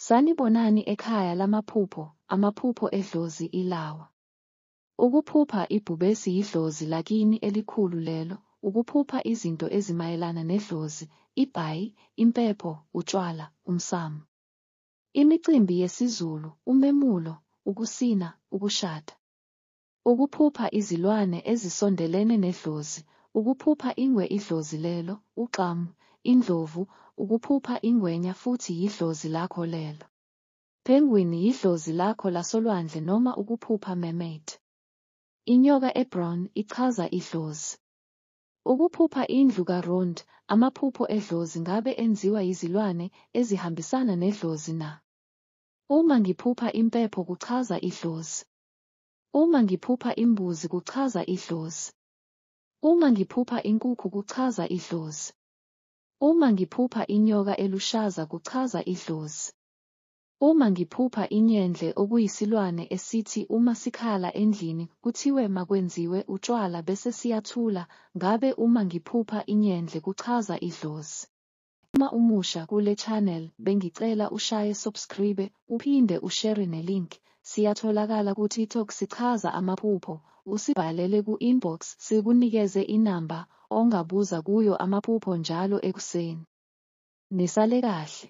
Sanibonani ekhaya lamaphupho, amaphupho edlozi ilawa. Ukuphupha ibhubesi yidlozi lakini elikhulu lelo, ukuphupha izinto ezimayelana nedlozi, ibhayi, impepho, utshwala, umsamo. Imicimbi yesiZulu, umemulo, ukusina, ukushada. Ukuphupha izilwane ezisondelene nedlozi, ukuphupha ingwe idlozi lelo, ugxamu, indlovu, ukuphupha ingwenya futhi yidlozi lakho lelo. Penguin yidlozi lakho lasolwandle noma ukuphupha mermaid. Inyoka ebrown ichaza idlozi. Ukuphupha indlu kaRond, amaphupho edlozi ngabe enziwa yizilwane ezihambisana nedlozi na? Uma ngiphupha impepho kuchaza idlozi. Uma ngiphupha imbuzi kuchaza idlozi. Uma ngiphupha inkukhu kuchaza idlozi. Uma ngiphupha inyoka elushaza kuchaza idlozi. Uma ngiphupha inyendle okuyisilwane esithi uma sikhala endlini kuthiwe makwenziwe utshwala bese siyathula, ngabe uma ngiphupha inyendle kuchaza idlozi. Uma umusha kule channel bengicela ushaye subscribe uphinde ushare nelink. Siyatholakala ku-TikTok sichaza amaphupho, usibhalele ku-inbox sikunikeze inamba ongabuza kuyo amaphupho njalo ekuseni. Nisale kahle.